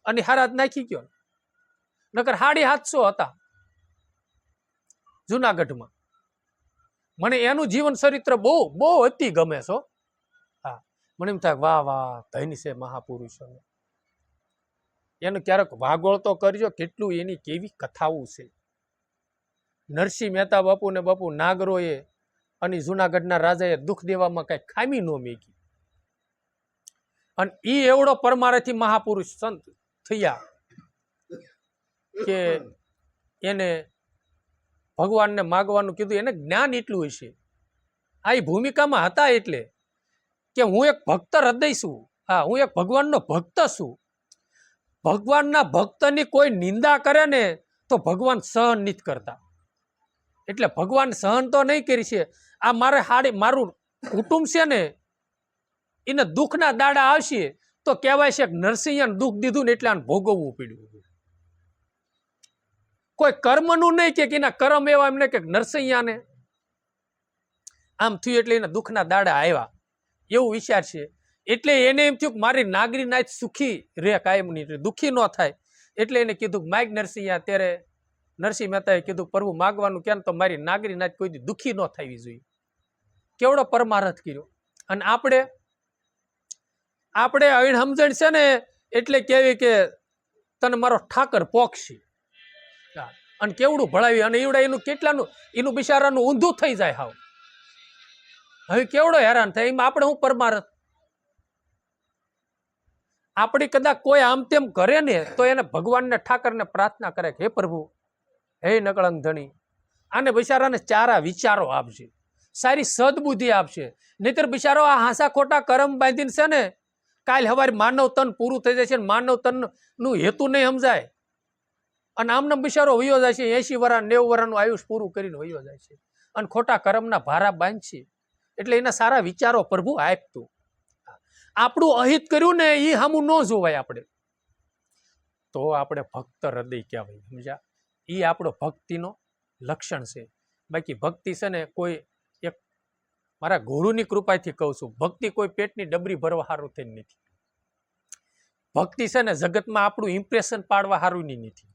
અને હરાજ નાખી ગયો. નકર 750 હતા જુનાગઢમાં. મને એનું જીવન ચરિત્ર બહુ બહુ અતિ ગમે છો. હા, મને એમ થાય વાહ વાહ ધન્ય છે મહાપુરુષોને. એનું ક્યારેક વાગોળ તો કરજો, કેટલું એની કેવી કથાઓ છે. નરસિંહ મહેતા બાપુ ને બાપુ નાગરોએ અને જુનાગઢના રાજાએ દુઃખ દેવામાં કઈ ખામી ન મેકી, અને એ એવડો પરમારથી મહાપુરુષ સંત થયા કે એને ભગવાનને માગવાનું કીધું. એને જ્ઞાન એટલું હશે, આ ભૂમિકામાં હતા એટલે કે હું એક ભક્ત હૃદય છું, હા હું એક ભગવાનનો ભક્ત છું. ભગવાનના ભક્તની કોઈ નિંદા કરે ને તો ભગવાન સહન નથી કરતા, એટલે ભગવાન સહન તો નહીં કરી છે. આ મારું કુટુંબ છે ને એને દુઃખના દાડા આવશે તો કહેવાય છે કે નરસિંહને દુઃખ દીધું ને એટલે આને ભોગવવું પડ્યું. કોઈ કર્મનું નહીં કે એના કર્મ એવા એમને કે નરસિંહને આમ થયું એટલે એના દુઃખના દાડા આવ્યા એવું વિચાર છે. એટલે એને એમ થયું કે મારી નાગરી નાચ સુખી રે, કાયમની દુઃખી ન થાય. એટલે એને કીધું માગ નરસિંહ. ત્યારે નરસિંહ મહેતાએ કીધું પ્રભુ માગવાનું કેમ તો મારી નાગરી નાચ કોઈ દુઃખી ન થવી જોઈએ. કેવડો પરમારથ કર્યો. અને આપણે અણ સમજણ છે ને એટલે કેવી કે તને મારો ઠાકર પોક્ષી, અને કેવડું ભળાવી, અને એવડા એનું કેટલાનું એનું બિચારાનું ઊંધું થઈ જાય. હાવ હવે કેવડો હેરાન થાય. એમાં આપણે હું પરમારથ. આપણી કદાચ કોઈ આમ તેમ કરે ને તો એને ભગવાનને ઠાકરને પ્રાર્થના કરે કે હે પ્રભુ, હે નકળંગ ધણી, આને બિચારાને ચારા વિચારો આપશે, સારી સદબુદ્ધિ આપશે. નહીતર બિચારો આ હાસા ખોટા કરમ બાંધીને છે ને કાલ હવારે માનવ તન પૂરું થઈ જાય છે, માનવ તન નું હેતુ નહીં સમજાય અને આમને બિચારો વયો જાય છે. 80 વર્ષ 90 વર્ષનું આયુષ પૂરું કરીને વયો જાય છે અને ખોટા કરમના ભારા બાંધશે. એટલે એના સારા વિચારો પ્રભુ આપતું. આપણું અહિત કર્યું ને એ સામું ન જોવાય આપણે તો આપણે ભક્ત હૃદય કહેવાય, સમજ્યા? એ આપણો ભક્તિનો લક્ષણ છે. બાકી ભક્તિ છે ને કોઈ એક મારા ગુરુની કૃપાથી કહું છું, ભક્તિ કોઈ પેટની ડબરી ભરવા સારું થઈને નથી. ભક્તિ છે ને જગતમાં આપણું ઇમ્પ્રેશન પાડવા સારુંની નથી.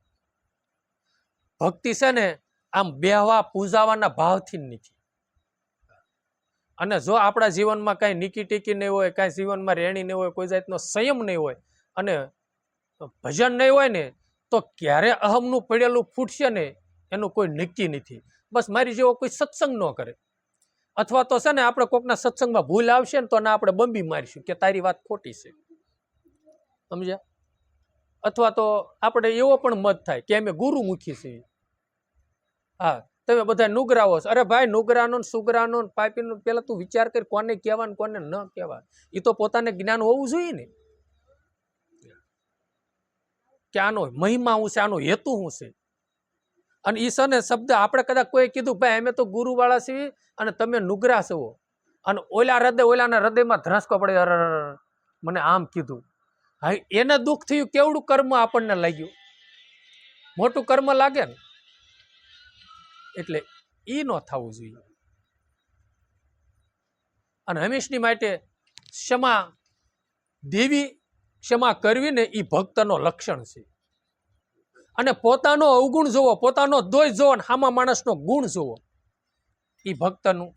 ભક્તિ છે ને આમ બેહવા પૂજાવાના ભાવથી નથી. અને જો આપણા જીવનમાં કાંઈ નીકી ટીકી નહીં હોય, કાંઈ જીવનમાં રહેણી નહીં હોય, કોઈ જાતનો સંયમ નહીં હોય અને ભજન નહીં હોય ને તો ક્યારે અહમનું પડેલું ફૂટશે ને એનું કોઈ નક્કી નથી. બસ મારી જેવો કોઈ સત્સંગ ન કરે, અથવા તો છે ને આપણે કોકના સત્સંગમાં ભૂલ આવશે ને તો ના આપણે બંબી મારીશું કે તારી વાત ખોટી છે, સમજ્યા? અથવા તો આપણે એવો પણ મત થાય કે અમે ગુરુમુખી છીએ. હા, તમે બધા નુગરાઓ છો. અરે ભાઈ, નુગરાનો સુગરાનો પાપીનો પેલા તું વિચાર કરી કોને કહેવા કોને ન કહેવા. એ તો પોતાને જ્ઞાન હોવું જોઈએ ને કે આનો મહિમા શું છે, આનો હેતુ શું છે. અને ઈ ને શબ્દ આપણે કદાચ કોઈ કીધું ભાઈ અમે તો ગુરુ વાળા છીએ અને તમે નુગરા છો, અને ઓલાના હૃદયમાં ધ્રાસકો પડે, અરે મને આમ કીધું. હા, એને દુઃખ થયું, કેવડું કર્મ આપણને લાગ્યું, મોટું કર્મ લાગે ને. એટલે ઈ ન થવું જોઈએ. અને હંમેશની માટે ક્ષમા દેવી, ક્ષમા કરવી ને એ ભક્તનો લક્ષણ છે. અને પોતાનો અવગુણ જોવો, પોતાનો દોષ જોવો ને સામા માણસનો ગુણ જોવો, એ ભક્તનું,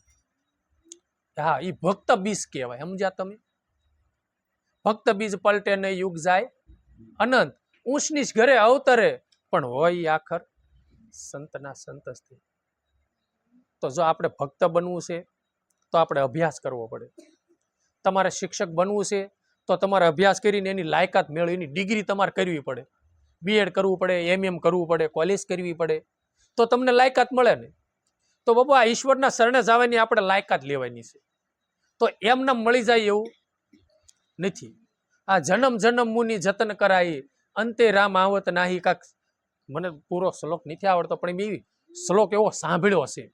હા, એ ભક્ત બીજ કહેવાય. સમજ્યા તમે? ભક્ત બીજ પલટે ને યુગ જાય અનંત, ઊંચ નીચ ઘરે અવતરે પણ હોય આખર સંતના સંતસ્થી. તો જો આપણે ભક્ત બનવું છે તો આપણે અભ્યાસ કરવો પડે. તમારે શિક્ષક બનવું છે તો તમારે અભ્યાસ કરીને એની લાયકાત મેળવી, એની ડિગ્રી તમારે કરવી પડે. બીએડ કરવું પડે, MM કરવું પડે, કોલેજ કરવી પડે, તો તમને લાયકાત મળે ને. તો બાબા, આ ઈશ્વરના શરણે જવાની આપણે લાયકાત લેવાની છે. તો એમને મળી જાય એવું નથી. આ જન્મ જન્મ મુનિ જતન કરાઈ, અંતે રામ આવત નાહી. કાક મને પૂરો શ્લોક નથી આવડતો, પણ મેં શ્લોક એવો સાંભળ્યો હશે.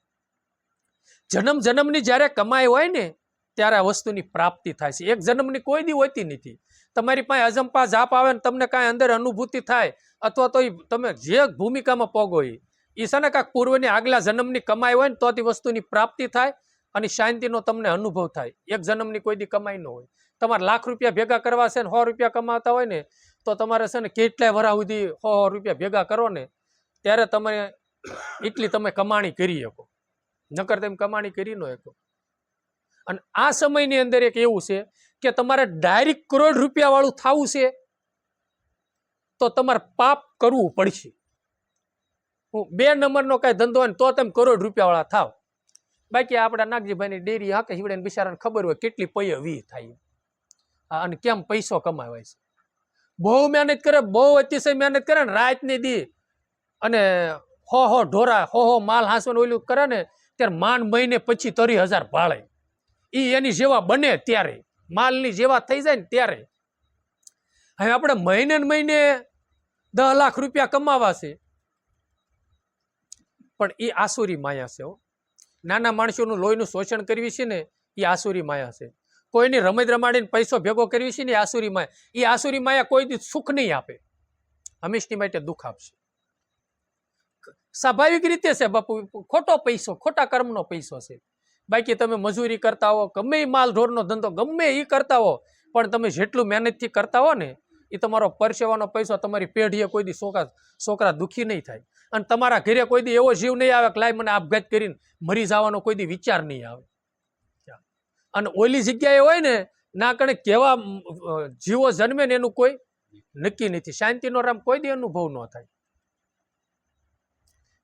જન્મ જન્મની જ્યારે કમાઈ હોય ને ત્યારે આ વસ્તુની પ્રાપ્તિ થાય છે. એક જન્મની કોઈ દી હોતી નથી. તમારી પાસે અજંપા જાપ આવે ને તમને કાંઈ અંદર અનુભૂતિ થાય, અથવા તો તમે જે ભૂમિકામાં પોગો એ છે ને કાંક પૂર્વની આગલા જન્મની કમાઈ હોય ને તો તે વસ્તુની પ્રાપ્તિ થાય અને શાંતિનો તમને અનુભવ થાય. એક જન્મની કોઈ દી કમાઈ ન હોય. તમારે લાખ રૂપિયા ભેગા કરવા છે ને 100 રૂપિયા કમાતા હોય ને તો તમારે છે ને કેટલાય વર્ષ સુધી 100 રૂપિયા ભેગા કરો ને ત્યારે તમે એટલી તમે કમાણી કરી શકો, નકર તમે કમાણી કરી ન શકો. અને આ સમયની અંદર એક એવું છે કે તમારે ડાયરેક્ટ કરોડ રૂપિયા વાળું થવું છે તો તમારે પાપ કરવું પડશે. 2 નંબરનો કઈ ધંધો હોય ને તો તમે કરોડ રૂપિયા વાળા થાવ. બાકી આપણા નાગજીભાઈની ડેરી હાકે હિવડે બિચારાને ખબર હોય કેટલી પૈયા વી થાય અને કેમ પૈસો કમાવાય છે. બહુ મહેનત કરે, બહુ અતિશય મહેનત કરે ને રાત ની દી, અને હો ઢોરા હો માલ હાંસવાનું ઓલું કરે ને ત્યારે માંડ મહિને પછી 30,000 ભાળે. ઈ એની જેવા બને ત્યારે, માલની જેવા થઈ જાય ને ત્યારે. હવે આપણે મહિને ને મહિને 10 લાખ રૂપિયા કમાવા છે, પણ એ આસુરી માયા છે. નાના માણસોનું લોહીનું શોષણ કરવી છે ને એ આસુરી માયા છે. કોઈની રમત રમાડીને પૈસો ભેગો કરવી છે ને એ આસુરી માયા. એ આસુરી માયા કોઈ દી સુખ નહીં આપે, હંમેશની માટે દુઃખ આપશે. સ્વાભાવિક રીતે છે બાપુ, ખોટો પૈસો, ખોટા કર્મનો પૈસો છે. બાકી તમે મજૂરી કરતા હો, ગમે એ માલ ઢોરનો ધંધો ગમે એ કરતા હો, પણ તમે જેટલું મહેનતથી કરતા હો ને એ તમારો પરસેવાનો પૈસો તમારી પેઢીએ કોઈ દી છોકરા દુઃખી નહીં થાય. અને તમારા ઘરે કોઈ દી એવો જીવ નહીં આવે કે લાય મને આપઘાત કરીને મરી જવાનો કોઈ દી વિચાર નહીં આવે. અને ઓલી જગ્યાએ હોય ને ના કણે કેવા જીવો જન્મે ને એનું કોઈ નક્કી નથી. શાંતિનો રામ કોઈ દી અનુભવ ન થાય.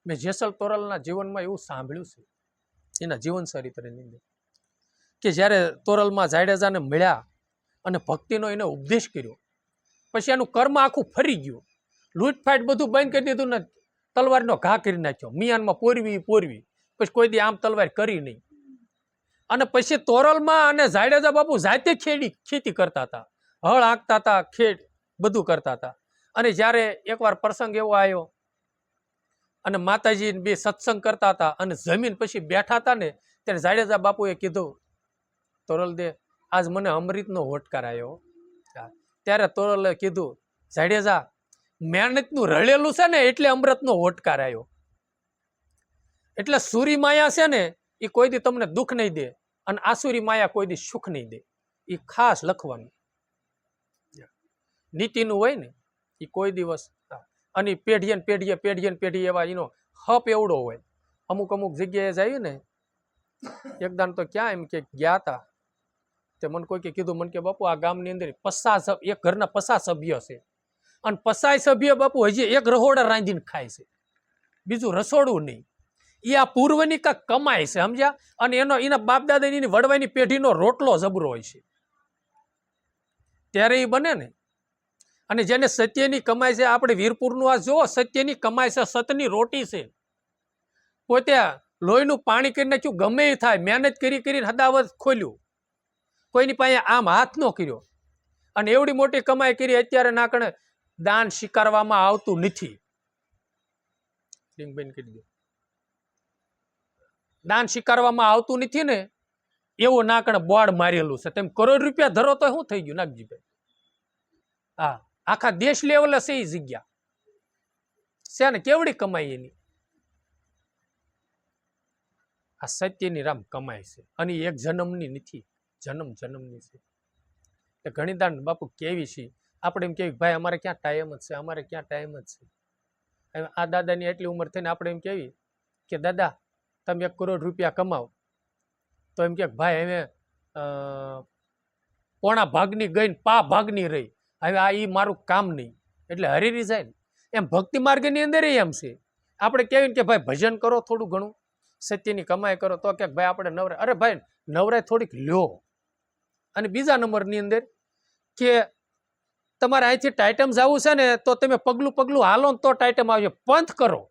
મેં જેસલ તોરલના જીવનમાં એવું સાંભળ્યું છે, એના જીવન ચરિત્રની અંદર, કે જ્યારે તોરલમાં જાડેજાને મળ્યા અને ભક્તિનો એને ઉપદેશ કર્યો, પછી એનું કર્મ આખું ફરી ગયું. લૂંટફાટ બધું બંધ કરી દીધું ને તલવારનો ઘા કરી નાખ્યો. મિયાનમાં પોરવી પછી કોઈ દી આમ તલવાર કરી નહીં. અને પછી તોરલમાં અને જાડેજા બાપુ જાતે ખેતી કરતા હતા, હળ હાંકતા હતા, ખેડ બધું કરતા હતા. અને જ્યારે એકવાર પ્રસંગ એવો આવ્યો અને માતાજી બે સત્સંગ કરતા હતા અને જમીન પછી બેઠા હતા ને ત્યારે જાડેજા બાપુએ કીધું, તોરલ દે આજ મને અમૃતનો હોટકાર આવ્યો. ત્યારે તોરલે કીધું, જાડેજા મહેનતનું રળેલું છે ને એટલે અમૃતનો હોટકાર આવ્યો. એટલે સૂરી માયા છે ને એ કોઈ દી તમને દુઃખ નહીં દે, અને આસુરી માયા કોઈ દી સુખ નહીં દે. એ ખાસ લખવાનું નીતિનું હોય ને એ કોઈ દિવસ. અને પેઢીએ એવા એનો હપ એવડો હોય. અમુક જગ્યાએ જાય ને એકદાન તો ક્યાં એમ કે ગયા હતા તે મને કોઈ કીધું, મને કે બાપુ આ ગામની અંદર 50 એક ઘરના 50 સભ્ય છે અને 50 સભ્ય બાપુ હજી એક રહોડા રાંધીને ખાય છે. બીજું રસોડું નહીં. એ આ પૂર્વની કાંક કમાય છે, સમજ્યા? અને એના બાપ દાદાની વડવાની પેઢીનો રોટલો જબરો હોય છે, ત્યારે એ બને ને. અને જેને સત્યની કમાય છે, આપણે વીરપુરનું આ જુઓ, સત્યની કમાય છે, સતની રોટી છે. પોતે લોહીનું પાણી કરી નાખ્યું, ગમે એ થાય, મહેનત કરીને હદાવત ખોલ્યું, કોઈની પાસે આમ હાથ ન કર્યો, અને એવડી મોટી કમાઈ કરી. અત્યારે નાકણે દાન સ્વીકારવામાં આવતું નથી. દાન સ્વીકારવામાં આવતું નથી ને, એવું નાકણે બોર્ડ મારેલું છે. તેમ કરોડ રૂપિયા ધરો તો શું થઈ ગયું નાગજીભાઈ? હા, આખા દેશ લેવલે છે એ જગ્યા છે ને. કેવડી કમાઈ એની? આ સત્યની રામ કમાય છે, અને એક જન્મની નથી, જન્મની છે. ઘણી દાન બાપુ કેવી છે, આપણે એમ કેવી ભાઈ અમારે ક્યાં ટાઈમ જ છે, અમારે ક્યાં ટાઈમ જ છે. આ દાદાની એટલી ઉંમર થઈને આપણે એમ કેવી કે દાદા તમે 1 કરોડ રૂપિયા કમાવો, તો એમ કે ભાઈ હવે પોણા ભાગની ગઈ ને પા ભાગની રહી, હવે આ ઈ મારું કામ નહીં, એટલે હરીરી જાય ને. એમ ભક્તિ માર્ગની અંદર એમ છે. આપણે કહેવીને કે ભાઈ ભજન કરો, થોડું ઘણું સત્યની કમાઈ કરો, તો કે ભાઈ આપણે નવરાય. અરે ભાઈ નવરાય થોડીક લ્યો. અને બીજા નંબરની અંદર કે તમારે અહીંથી ટાઇટમ જવું છે ને, તો તમે પગલું હાલો ને તો ટાઇટમ આવશે. પંથ કરો,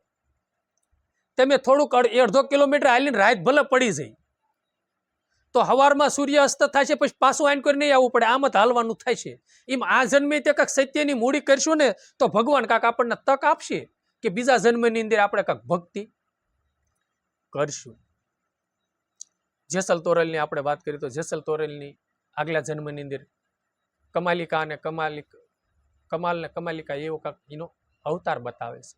તમે થોડુંક 1.5 કિલોમીટર હાલીને રાત ભલે પડી જાય, તો સવારમાં સૂર્ય અસ્ત થાય છે, પછી પાછું આઈન કરી નહીં આવવું પડે, આમ જ હાલવાનું થાય છે. એમ આ જન્મે તે કાંક સત્યની મૂડી કરશું ને, તો ભગવાન કાંક આપણને તક આપશે કે બીજા જન્મની અંદર આપણે કાંક ભક્તિ કરશું. જેસલ તોરલની આપણે વાત કરીએ તો જેસલ તોરલની આગલા જન્મની અંદર કમાલિકા અને કમાલિકા એવો કાંક એનો અવતાર બતાવે છે.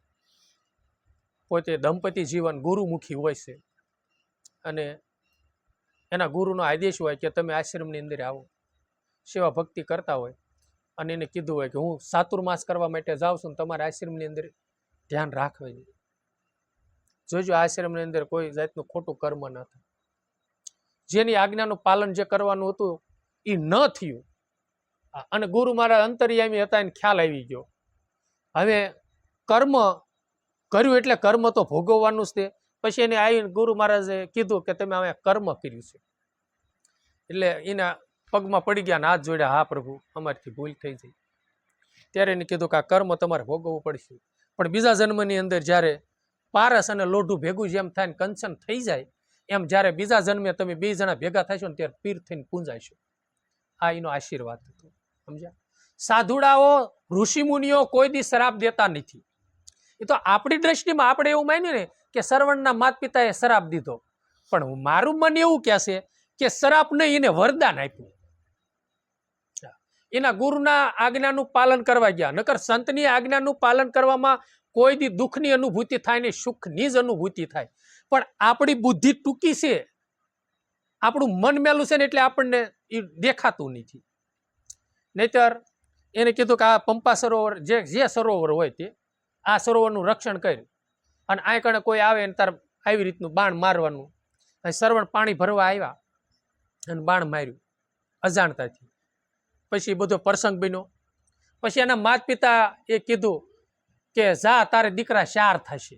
પોતે દંપતી જીવન ગુરુમુખી હોય છે, અને એના ગુરુનો આદેશ હોય કે તમે આશ્રમની અંદર આવો, સેવા ભક્તિ કરતા હોય, અને એને કીધું હોય કે હું ચાતુર્માસ કરવા માટે જાઉં છું, તમારા આશ્રમની અંદર ધ્યાન રાખવા. જોજો આશ્રમની અંદર કોઈ જાતનું ખોટું કર્મ ન થાય. જેની આજ્ઞાનું પાલન જે કરવાનું હતું એ ન થયું, અને ગુરુ મારા અંતર્યામી હતા એને ખ્યાલ આવી ગયો. હવે કર્મ કર્યું એટલે કર્મ તો ભોગવવાનું જ તે. પછી એને આવીને ગુરુ મહારાજે કીધું કે તમે હવે કર્મ કર્યું છે. એટલે એના પગમાં પડી ગયા, હાથ જોડ્યા, હા પ્રભુ અમારીથી ભૂલ થઈ જાય. ત્યારે એને કીધું કે આ કર્મ તમારે ભોગવવું પડશે. પણ બીજા જન્મની અંદર જ્યારે પારસ અને લોઢું ભેગું જેમ થાય ને કંચન થઈ જાય, એમ જ્યારે બીજા જન્મે તમે 2 જણા ભેગા થશો ને ત્યારે પીર થઈને પૂંજાશો. આ એનો આશીર્વાદ હતો, સમજ્યા? સાધુડાઓ ઋષિમુનિઓ કોઈ દી શરાબ દેતા નથી. એ તો આપણી દ્રષ્ટિમાં આપણે એવું માન્યું ને કે શ્રવણના માતા પિતાએ શરાબ દીધો, પણ મારું મન એવું કહેશે કે શરાબ નહીં, એને વરદાન આપ્યું. એના ગુરુના આજ્ઞાનું પાલન કરવા ગયા. નકર સંતની આજ્ઞાનું પાલન કરવામાં કોઈ દી દુઃખની અનુભૂતિ થાય ને સુખની જ અનુભૂતિ થાય. પણ આપણી બુદ્ધિ ટૂંકી છે, આપણું મન મેલું છે ને, એટલે આપણને એ દેખાતું નથી. નહીતર એને કીધું કે આ પંપા સરોવર જે સરોવર હોય તે આ સરોવરનું રક્ષણ કર્યું, અને આ કણે કોઈ આવે ને તાર આવી રીતનું બાણ મારવાનું. શ્રવણ પાણી ભરવા આવ્યા અને બાણ માર્યું અજાણતાથી. પછી બધો પ્રસંગ બન્યો. પછી એના માતા પિતા એ કીધું કે જા તારે દીકરા 4 થશે,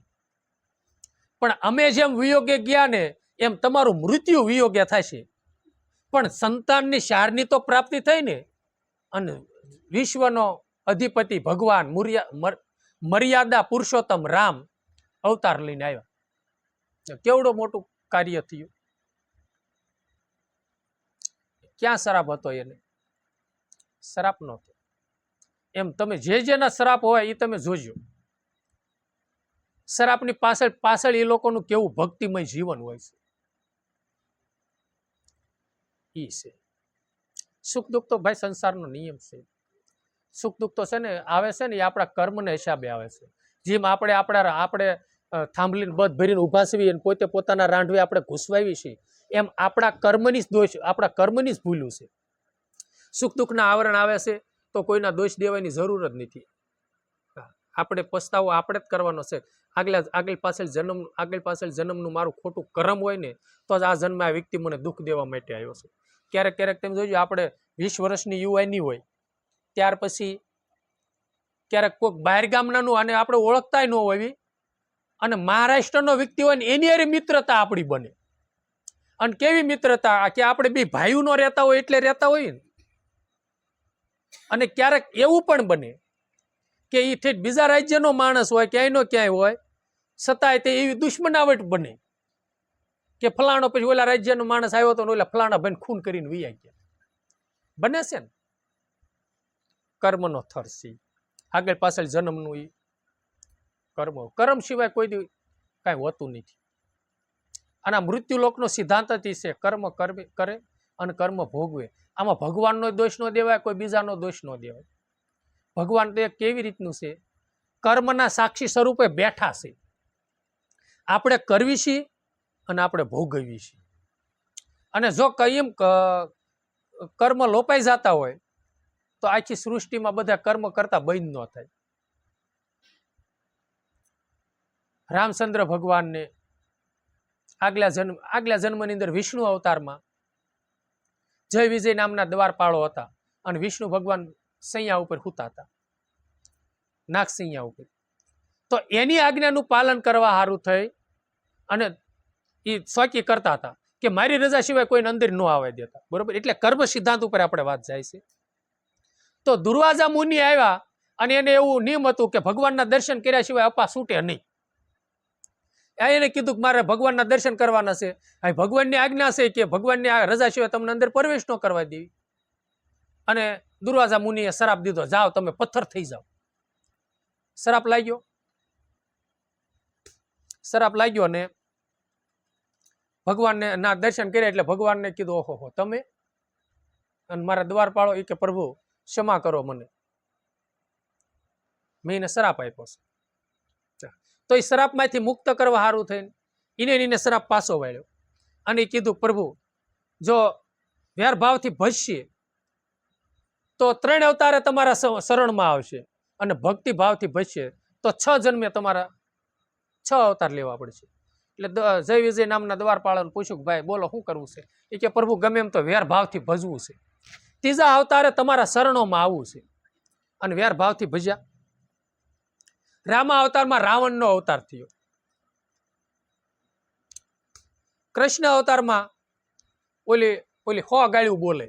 પણ અમે જેમ વિયોગે ગયા ને એમ તમારું મૃત્યુ વિયોગે થશે. પણ સંતાનની 4ની તો પ્રાપ્તિ થઈ ને, અને વિશ્વનો અધિપતિ ભગવાન મર્યાદા પુરુષોત્તમ રામ અવતાર લઈને આવ્યા. કેવડું મોટું કાર્ય થયું. ક્યાં શરાપ હતો એને? શરાપ નહોતો. એમ તમે જેના શરાપ હોય એ તમે જોજો. શરાપની પાછળ એ લોકોનું કેવું ભક્તિમય જીવન હોય છે. ઈ છે સુખ દુઃખ તો ભાઈ સંસારનો નિયમ છે. સુખ દુઃખ તો છે ને આવે છે ને એ આપણા કર્મને હિસાબે આવે છે. જેમ આપણે થાંભલીને બધ ભરીને ઉભા છીએ અને પોતે પોતાના રાંઢવે આપણે ઘૂસવાવી છીએ, એમ આપણા કર્મની જ દોષ, આપણા કર્મની જ ભૂલું છે. સુખ દુઃખના આવરણ આવે છે તો કોઈના દોષ દેવાની જરૂર જ નથી. આપણે પસ્તાવો આપણે જ કરવાનો છે. આગળ પાછળ જન્મનું મારું ખોટું કર્મ હોય ને તો જ આ જન્મે આ વ્યક્તિ મને દુઃખ દેવા માટે આવ્યો છે. ક્યારેક તમે જોજો, આપણે 20 વર્ષની યુવાની હોય ત્યાર પછી ક્યારેક કોઈક બહાર ગામનાનું, અને આપણે ઓળખતા ન હોય, અને મહારાષ્ટ્રનો વ્યક્તિ હોય ને એની હારે મિત્રતા આપણી બને. અને કેવી મિત્રતા કે આપણે બે ભાઈઓ નો રહેતા હોય એટલે રહેતા હોય ને. અને ક્યારેક એવું પણ બને કે એ ઠેઠ બીજા રાજ્યનો માણસ હોય ક્યાંયનો ક્યાંય હોય છતાંય તે એવી દુશ્મનાવટ બને કે ફલાણો પછી ઓલા રાજ્યનો માણસ આવ્યો હતો ને ઓલા ફલાણા ભાઈને ખૂન કરીને વૈયા ગયા. બને છે ને. કર્મનો થર છે. આગળ પાછળ જન્મનું એ કર્મ સિવાય કોઈ દી કાંઈ હોતું નથી. અને મૃત્યુ લોકનો સિદ્ધાંત જ છે કર્મ કરે અને કર્મ ભોગવે. આમાં ભગવાનનો દોષ ન દેવાય, કોઈ બીજાનો દોષ ન દેવાય. ભગવાન તો કેવી રીતનું છે, કર્મના સાક્ષી સ્વરૂપે બેઠા છે. આપણે કરવી છીએ અને આપણે ભોગવીએ છીએ. અને જો કઈમ કર્મ લોપાઈ જતા હોય તો આખી સૃષ્ટિમાં બધા કર્મ કરતા બંધ ન થાય. રામચંદ્ર ભગવાનને આગલા જન્મની અંદર વિષ્ણુ અવતારમાં જય વિજય નામના દ્વારપાળો હતા અને વિષ્ણુ ભગવાન સૈયા ઉપર સૂતા હતા, નાગ સૈયા ઉપર. તો એની આજ્ઞાનું પાલન કરવા સારું થઈ અને એ શોકી કરતા હતા કે મારી રજા સિવાય કોઈને અંદર ન આવવા દેતા. બરોબર, એટલે કર્મ સિદ્ધાંત ઉપર આપણે વાત જાય છે. તો દુર્વાસા મુનિ આવ્યા અને એને એવું નિયમ હતું કે ભગવાનના દર્શન કર્યા સિવાય અપા છૂટે નહીં. એને કીધું કે મારે ભગવાનના દર્શન કરવાના છે. ભગવાનની આજ્ઞા છે કે ભગવાનની આ રજા સિવાય તમને અંદર પ્રવેશ ન કરવા દેવી. અને દુર્વાસા મુનિએ શ્રાપ દીધો, જાઓ તમે પથ્થર થઈ જાઓ. શ્રાપ લાગ્યો. શ્રાપ લાગ્યો ને ભગવાનને ના દર્શન કર્યા એટલે ભગવાનને કીધું ઓહો તમે અને મારા દ્વારપાળો એ કે પ્રભુ ક્ષમા કરો મને, મેં એને શ્રાપ આપ્યો છે. તો એ શ્રાપમાંથી મુક્ત કરવા સારું થઈને એને શ્રાપ પાછો વાળ્યો અને એ કીધું પ્રભુ જો વ્યારભાવથી ભજશે તો 3 અવતારે તમારા શરણમાં આવશે અને ભક્તિ ભાવથી ભજશે તો 6 જન્મે તમારા 6 અવતાર લેવા પડશે. એટલે જય વિજય નામના દ્વારપાળાને પૂછ્યું કે ભાઈ બોલો શું કરવું છે? એ કે પ્રભુ ગમે એમ તો વ્યારભાવથી ભજવું છે. 3જા અવતારે તમારા શરણોમાં આવવું છે અને વ્યારભાવથી ભજ્યા. રામા અવતારમાં રાવણનો અવતાર થયો. કૃષ્ણ અવતારમાં ઓલી 100 ગાળ્યું બોલે.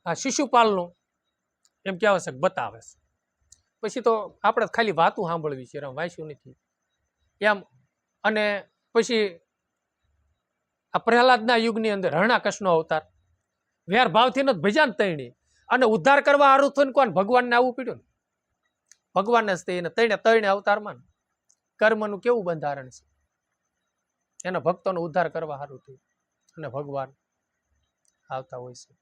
આ શિશુપાલનું એમ કહેવાય છે બતાવે છે. પછી તો આપણે ખાલી વાતું સાંભળવી છે, વાંચ્યું નથી એમ. અને પછી આ પ્રહલાદના યુગની અંદર હરણાકશનો અવતાર વ્યારભાવથી નથી ભજ્યા ને તૈણી અને ઉદ્ધાર કરવા સારું થયું ને કોણ ભગવાનને આવવું પડ્યું ને. ભગવાનને જ તેને ત્રણે અવતારમાં કર્મનું કેવું બંધારણ છે, એના ભક્તોનો ઉદ્ધાર કરવા સારું થયું અને ભગવાન આવતા હોય છે.